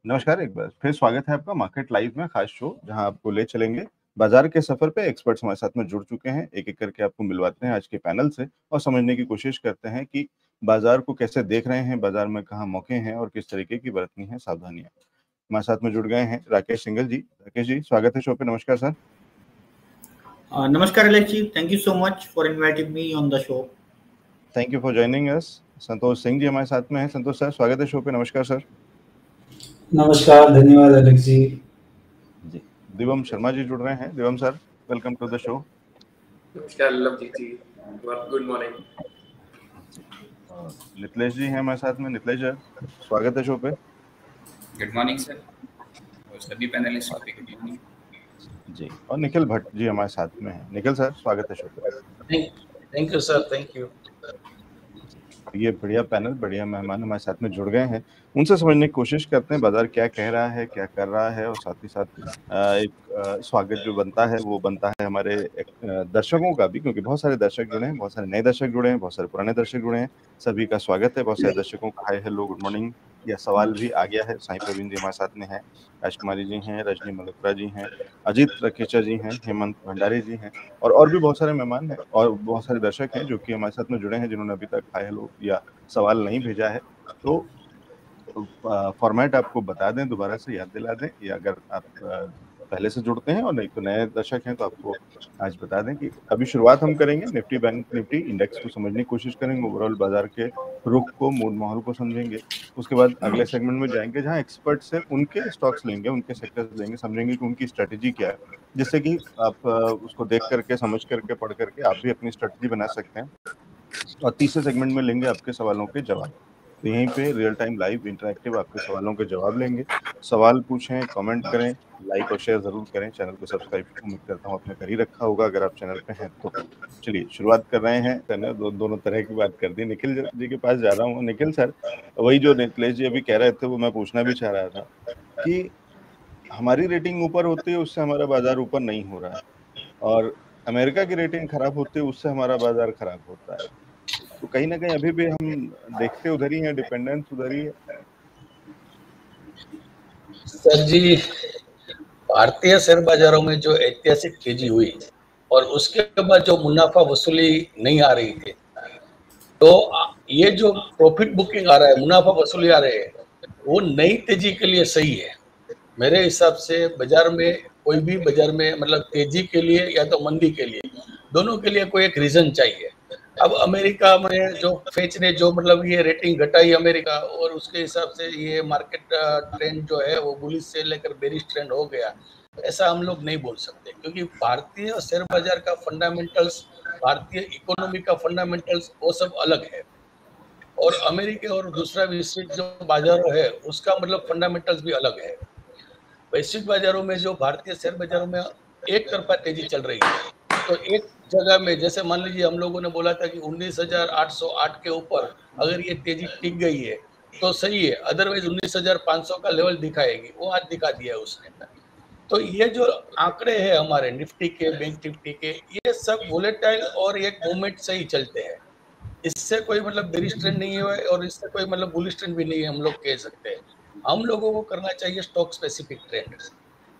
नमस्कार, एक बार फिर स्वागत है आपका मार्केट लाइव में खास शो, जहां आपको ले चलेंगे बाजार के सफर पे। एक्सपर्ट्स हमारे साथ में जुड़ चुके हैं, एक-एक करके आपको मिलवाते हैं आज के पैनल से और समझने की कोशिश करते हैं कि बाजार को कैसे देख रहे हैं, बाजार में कहाँ मौके हैं और किस तरीके की बरतनी है सावधानियाँ। हमारे साथ में जुड़ गए हैं राकेश सिंघल जी। राकेश जी, स्वागत है शो पे। नमस्कार sir. Namaskar Alexi, thank you so much for inviting me on the show. Thank you for joining us. Santosh Singh ji हमारे साथ में हैं। संतोष सर, स्वागत है शो पे। नमस्कार सर। नमस्कार, धन्यवाद अलेक्स जी। दिवम शर्मा जी जुड़ रहे हैं। Divam sir, welcome to the show. नमस्कार लवजीत जी, गुड मॉर्निंग। नितलेश जी हैं हमारे साथ में। नितलेश सर, स्वागत है शो पे। गुड मॉर्निंग सर और सभी पैनलिस्ट को भी गुड मॉर्निंग जी। और निखिल भट्ट जी हमारे साथ में हैं। निखिल सर, स्वागत है शो पे। Thank you sir, thank you. ये बढ़िया पैनल, बढ़िया मेहमान हमारे साथ में जुड़ गए हैं। उनसे समझने की कोशिश करते हैं बाजार क्या कह रहा है, क्या कर रहा है, और साथ ही साथ एक स्वागत जो बनता है वो बनता है हमारे दर्शकों का भी, क्योंकि बहुत सारे दर्शक जुड़े हैं, बहुत सारे नए दर्शक जुड़े हैं, बहुत सारे पुराने दर्शक जुड़े हैं। सभी का स्वागत है। बहुत सारे दर्शकों का हाय हेलो गुड मॉर्निंग या सवाल भी आ गया है। साईं प्रवीण जी हमारे साथ में हैं, राजकुमारी जी हैं, रजनी मल्होत्रा जी हैं, अजीत रखेचा जी हैं, हेमंत भंडारी जी हैं, और भी बहुत सारे मेहमान हैं और बहुत सारे दर्शक हैं जो कि हमारे साथ में जुड़े हैं, जिन्होंने अभी तक हाय हेलो या सवाल नहीं भेजा है। तो फॉर्मेट आपको बता दें, दोबारा से याद दिला दें, या अगर आप पहले से जुड़ते हैं और नहीं तो नए दर्शक हैं तो आपको आज बता दें कि अभी शुरुआत हम करेंगे निफ्टी बैंक निफ्टी इंडेक्स को समझने की कोशिश करेंगे, ओवरऑल बाजार के रुख को, मूड माहौल को समझेंगे। उसके बाद अगले सेगमेंट में जाएंगे जहां एक्सपर्ट से उनके स्टॉक्स लेंगे, उनके सेक्टर्स लेंगे, समझेंगे कि उनकी स्ट्रेटेजी क्या है, जिससे कि आप उसको देख करके, समझ करके, पढ़ करके आप भी अपनी स्ट्रेटेजी बना सकते हैं। और तीसरे सेगमेंट में लेंगे आपके सवालों के जवाब। तो यहीं पे रियल टाइम लाइव इंटरैक्टिव आपके सवालों के जवाब लेंगे। सवाल पूछें, कमेंट करें, लाइक और शेयर जरूर करें। चैनल को सब्सक्राइब उम्मीद करता हूँ आपने कर ही रखा होगा अगर आप चैनल पे हैं तो। चलिए शुरुआत कर रहे हैं। दोनों तरह की बात कर दी। निखिल जी के पास जा रहा हूँ। निखिल सर, वही जो निखिलेश जी अभी कह रहे थे वो मैं पूछना भी चाह रहा था कि हमारी रेटिंग ऊपर होती है उससे हमारा बाजार ऊपर नहीं हो रहा है, और अमेरिका की रेटिंग खराब होती है उससे हमारा बाजार खराब होता है। तो कहीं ना कहीं अभी भी हम देखते उधर ही हैं, डिपेंडेंस उधर ही है। सर जी, भारतीय शेयर बाजारों में जो ऐतिहासिक तेजी हुई और उसके बाद जो मुनाफा वसूली नहीं आ रही थी, तो ये जो प्रॉफिट बुकिंग आ रहा है, मुनाफा वसूली आ रहे हैं, वो नई तेजी के लिए सही है। मेरे हिसाब से बाजार में कोई भी बाजार में मतलब तेजी के लिए या तो मंदी के लिए, दोनों के लिए कोई एक रीजन चाहिए। अब अमेरिका में जो फेच ने जो मतलब ये रेटिंग घटाई अमेरिका, और उसके हिसाब से ये मार्केट ट्रेंड जो है वो बुलिश से लेकर बेरिश ट्रेंड हो गया, ऐसा हम लोग नहीं बोल सकते, क्योंकि भारतीय शेयर बाजार का फंडामेंटल्स, भारतीय इकोनॉमी का फंडामेंटल्स वो सब अलग है, और अमेरिका और दूसरा वैश्विक जो बाजारों है उसका मतलब फंडामेंटल्स भी अलग है। वैश्विक बाजारों में जो भारतीय शेयर बाजारों में एक तरफा तेजी चल रही है, तो एक जगह में जैसे मान लीजिए हम लोगों ने बोला था कि 19,808 के ऊपर अगर ये तेजी टिक गई है तो सही है, अदरवाइज 19,500 का लेवल दिखाएगी, वो आज दिखा दिया है उसने। तो ये जो आंकड़े हैं हमारे निफ्टी के, बैंक निफ्टी के, ये सब वोलेटाइल और एक मूवमेंट से ही चलते हैं। इससे कोई मतलब बेरिश ट्रेंड नहीं है और इससे कोई मतलब बुलिश ट्रेंड भी नहीं है, हम लोग कह सकते हैं। हम लोगों को करना चाहिए स्टॉक स्पेसिफिक ट्रेंड।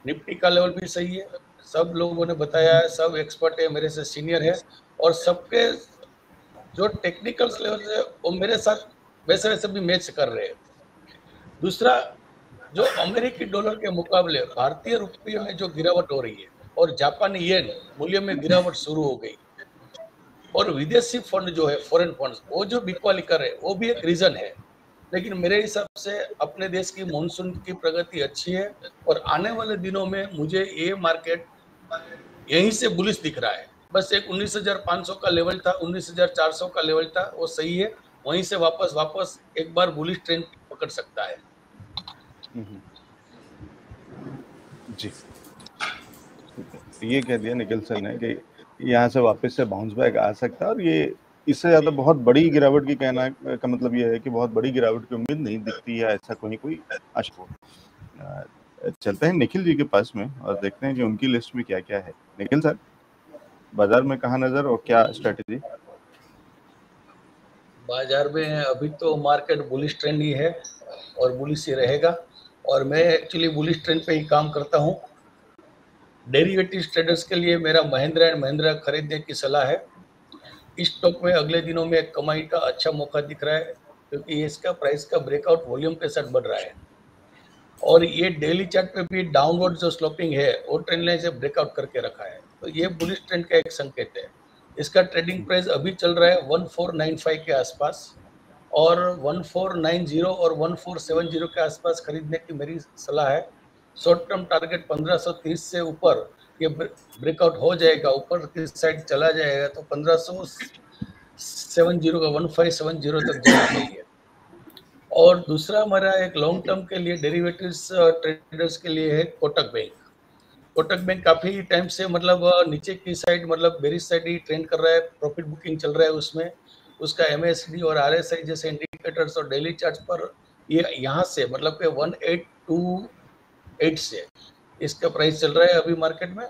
निफ्टी का लेवल भी सही है, सब लोगों ने बताया है, सब एक्सपर्ट है, मेरे से सीनियर है, और सबके जो टेक्निकल लेवल है वो मेरे साथ वैसे वैसे भी मैच कर रहे हैं। दूसरा, जो अमेरिकी डॉलर के मुकाबले भारतीय रुपये में जो गिरावट हो रही है और जापानी येन मूल्य में गिरावट शुरू हो गई, और विदेशी फंड जो है, फॉरेन फंड्स, वो जो बिकवाली कर रहे हैं, वो भी एक रीजन है। लेकिन मेरे हिसाब से अपने देश की मॉनसून की प्रगति अच्छी है, और आने वाले दिनों में मुझे ये मार्केट यहीं से बुलिश दिख रहा है। बस एक 19,500 का लेवल था, 19,400 का लेवल था, वो सही है, वहीं से वापस एक बार बुलिश ट्रेंड पकड़ सकता है। जी, ये कह दिया निखिल सर ने कि यहाँ से वापस से बाउंस बैक आ सकता है, और ये इससे ज्यादा बहुत बड़ी गिरावट की कहना का मतलब ये है कि बहुत बड़ी गिरावट की उम्मीद नहीं दिखती है, ऐसा कोई आशा। चलते हैं निखिल जी के पास में और देखते हैं कि उनकी लिस्ट में क्या क्या है। निखिल सर, बाजार में कहाँ नजर और क्या स्ट्रेटेजी? बाजार में अभी तो मार्केट बुलिश ट्रेंड ही है और बुलिश ही रहेगा। और मैं एक्चुअली बुलिश ट्रेंड पे ही काम करता हूँ। डेरिवेटिव ट्रेडर्स के लिए मेरा महिंद्रा एंड महिंद्रा खरीदने की सलाह है। इस स्टॉक में अगले दिनों में कमाई का अच्छा मौका दिख रहा है, क्योंकि इसका प्राइस का ब्रेकआउट वॉल्यूम के साथ बढ़ रहा है और ये डेली चार्ट पे भी डाउनवर्ड जो स्लोपिंग है वो ट्रेंड लाइन से ब्रेकआउट करके रखा है, तो ये बुलिश ट्रेंड का एक संकेत है। इसका ट्रेडिंग प्राइस अभी चल रहा है 1495 के आसपास और 1490 और 1470 के आसपास खरीदने की मेरी सलाह है। शॉर्ट टर्म टारगेट 1530 से ऊपर ये ब्रेकआउट हो जाएगा, ऊपर की साइड चला जाएगा तो 1570 का 1570 तक जाना चाहिए। और दूसरा हमारा एक लॉन्ग टर्म के लिए डेरिवेटिव्स ट्रेडर्स के लिए है कोटक बैंक। कोटक बैंक काफी टाइम से मतलब नीचे की साइड मतलब बेरिश साइड ही ट्रेंड कर रहा है, प्रॉफिट बुकिंग चल रहा है उसमें। उसका MACD और RSI जैसे इंडिकेटर्स और डेली चार्ट्स पर ये यहाँ से मतलब कि 1828 से इसका प्राइस चल रहा है अभी मार्केट में,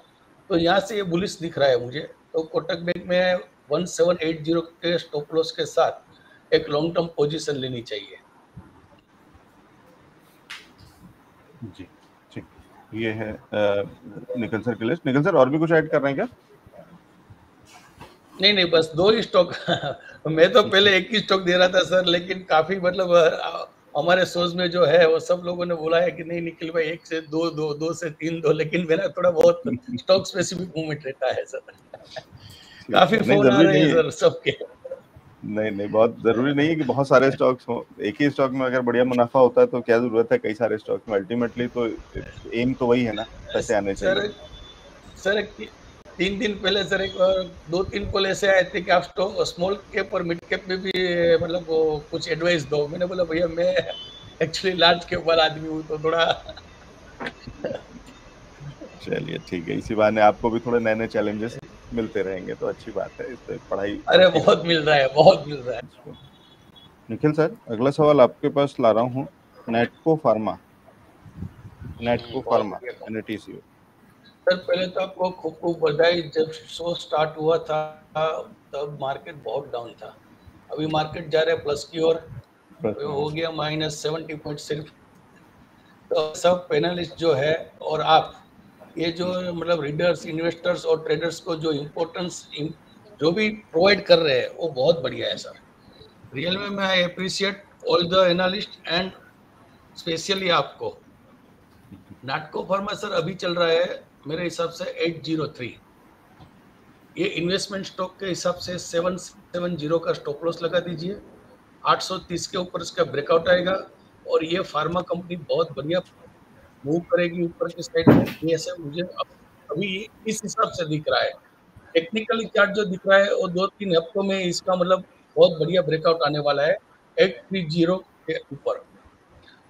तो यहाँ से ये बुलिश दिख रहा है मुझे। तो कोटक बैंक में 1780 के स्टॉप लॉस के साथ एक लॉन्ग टर्म पोजीशन लेनी चाहिए। जी ठीक, ये है निखिल सर के लिए। निखिल सर और भी कुछ ऐड कर रहे हैं क्या? नहीं, बस 2 ही स्टॉक मैं तो पहले एक ही स्टॉक दे रहा था सर, लेकिन काफी मतलब हमारे सोच में जो है वो सब लोगों ने बोला है कि नहीं निखिल भाई 1 से 2 दो, 2 से 3 दो, लेकिन मेरा थोड़ा बहुत स्टॉक स्पेसिफिक मूवमेंट रहता है सर। काफी फोन आ रहे हैं सर सबके। नहीं, बहुत जरूरी नहीं है कि बहुत सारे स्टॉक्स हो। एक ही स्टॉक में अगर बढ़िया मुनाफा होता है तो क्या जरूरत है कई सारे स्टॉक में? अल्टीमेटली तो एम तो वही है ना, पैसे आने चाहिए। सर 3 दिन पहले सर एक 2-3 कॉल ऐसे आए थे कि आप स्मॉल कैप और मिड कैप में भी मतलब वो कुछ एडवाइस दो। मैंने बोला भैया मैं एक्चुअली लार्ज कैप वाला आदमी हूँ, तो थोड़ा चलिए ठीक है, इसी बहाने आपको भी थोड़े नए चैलेंजेस मिलते रहेंगे तो अच्छी बात है। इस पे पढ़ाई अरे बहुत मिल रहा है। निखिल सर अगला सवाल आपके पास ला रहा हूँ। नेटको फार्मा NATCO। सर पहले तो आपको खूब बधाई। जब शो स्टार्ट हुआ था तब मार्केट बहुत डाउन था, अभी मार्केट जा रहा है प्लस की ओर, हो गया -70 पॉइंट सिर्फ। तो सब पैनलिस्ट जो है और आप ये जो मतलब रीडर्स, इन्वेस्टर्स और ट्रेडर्स को जो इम्पोर्टेंस जो भी प्रोवाइड कर रहे हैं वो बहुत बढ़िया है सर। रियल में मैं I appreciate all the analyst and specially आपको। नाटको फार्मा सर अभी चल रहा है मेरे हिसाब से 803। ये इन्वेस्टमेंट स्टॉक के हिसाब से 770 का स्टॉप लॉस लगा दीजिए। 830 के ऊपर इसका ब्रेकआउट आएगा और ये फार्मा कंपनी बहुत बढ़िया मूव करेगी ऊपर की साइड में। ये सब मुझे अभी इस हिसाब से दिख रहा है। टेक्निकली चार्ट जो दिख रहा है वो 2-3 हफ्तों में इसका मतलब बहुत बढ़िया ब्रेकआउट आने वाला है 830 के ऊपर।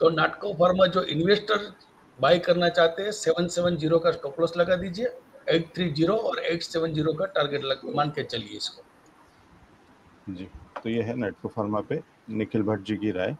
तो नाटको फार्मा जो इन्वेस्टर बाय करना चाहते हैं 770 का स्टॉप लॉस लगा दीजिए, 830 और 870 का टारगेट मान के चलिए इसको। जी, तो ये है नेटको फार्मा पे निखिल भट्ट जी की राय।